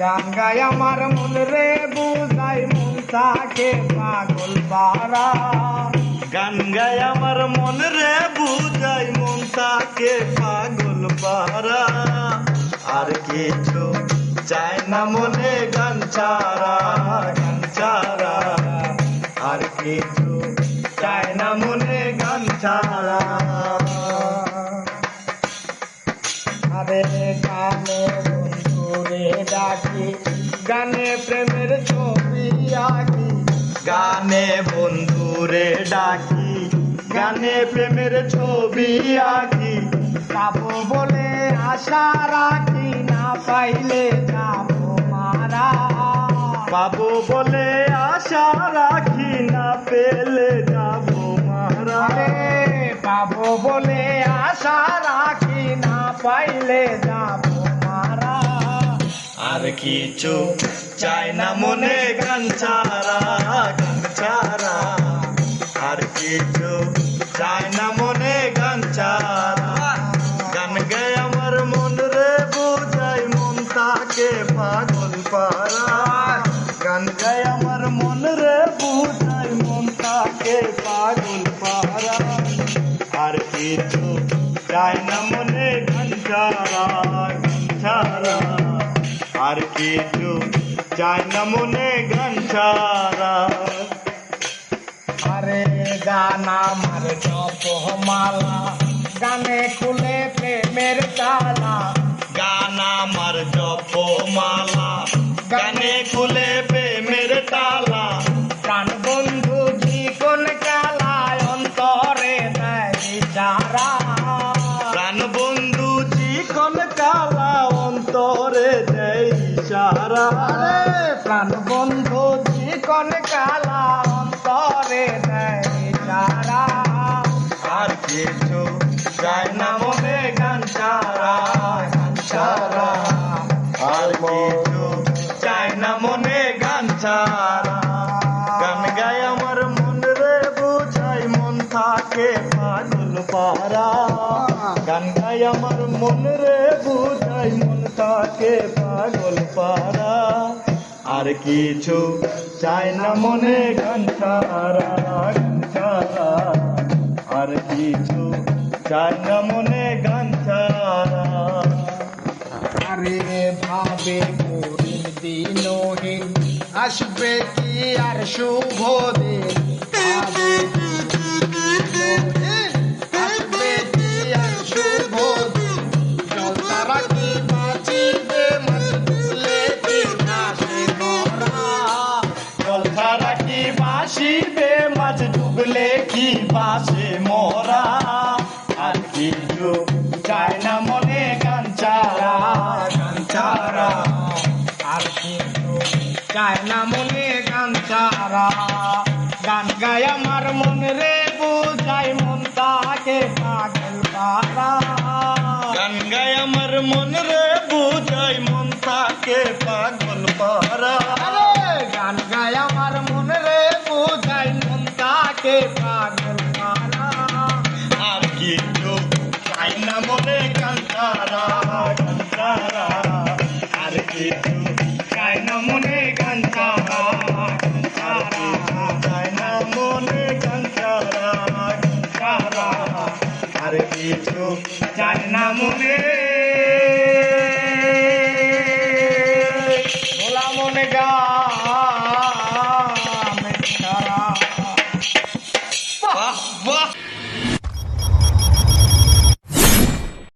গান গায় আমার মন রে বুঝাই মন থাকে পাগল পারা। গান গায় আমার মন রে বুঝাই মন থাকে পাগল পারা। আর কিছু চাই না মনে গান ছাড়া, গান ছাড়া। আর কিছু চাই না মনে গান ছাড়া। আরে গানে বন্ধুরে ডাকি, গানে প্রেমের ছবি আঁকি। গানে বন্ধুরে ডাকি, গানে প্রেমের ছবি আঁকি। পাবো বলে আশা রাখি, না পাইলে যাবো মারা। পাবো বলে আশা রাখি, না পেলে যাবো মারা। পাবো বলে আশা রাখি, না পাইলে যাবো মারা। আর কিছু চাই না মনে গান ছাড়া, গান ছাড়া। আর কিছু চাই না মনে গান ছাড়া। গান গায় আমার মন রে বুঝাই মন থাকে পাগল পারা। গান গায় আমার মন রে বুঝাই মন থাকে পাগল পারা। আর কিছু চাই না মনে গান ছাড়া, গান ছাড়া। আর কিছু চাই না মনে গান ছাড়া। আরে গান আমার জপমালা, গানে খুলে প্রেমের তালা। গান আমার জপমালা, গানে খুলে প্রেমের তালা। প্রাণ বন্ধু জীবন কালায় অন্তরে দেয় ইশারা। প্রাণ বন্ধু চিকন কালা অন্তরে দেয় ইশারা। প্রাণ বন্ধু জীবন কালা অন্তরে দেয় ইশারা। আর কিছু চাই না মনে গান ছাড়া, গান ছাড়া। আর কিছু চাই না মনে গান ছাড়া। গান গায় আমার মন রে বুঝাই মন থাকে পাগল পারা। গান গায় আমার মন রে বুঝাই মন থাকে পাগল পারা। আর কিছু চাই না মনে গান ছাড়া, গান ছাড়া। আর কিছু চাই না মনে গান ছাড়া। আরে ভাবে করিম দিনহীন, আসবে কি আর শুভ দিন। ভাবে দিনহীন, আসবে কি আর শুভ দিন। জল ছাড়া কি বাঁচিবে মাছ ডুবলে কি ভাসে মরা। জল ছাড়া কি বাসিবে মাছ ডুবলে কি বাসে মরা। আর কিছু চাই না মনে গান ছাড়া, গান ছাড়া। আর কিছু চায় না মনে গান ছাড়া। গান গায় আমার মন রে বুঝাই মন তাকে পাগল পারা। গান গায় আমার মন রে বুঝাই মন থাকে পাগল পারা। গান গায় আমার মন রে বুঝাই মন তাকে পাগল পারা। আর কিছু চাই না মনে গান ছাড়া, গান ছাড়া। আর কিছু চাই না মনে গান ছাড়া, গান ছাড়া। চাই না মনে গান ছাড়া, গান ছাড়া। আর কিছু চাই না মনে ভোলা মনে গা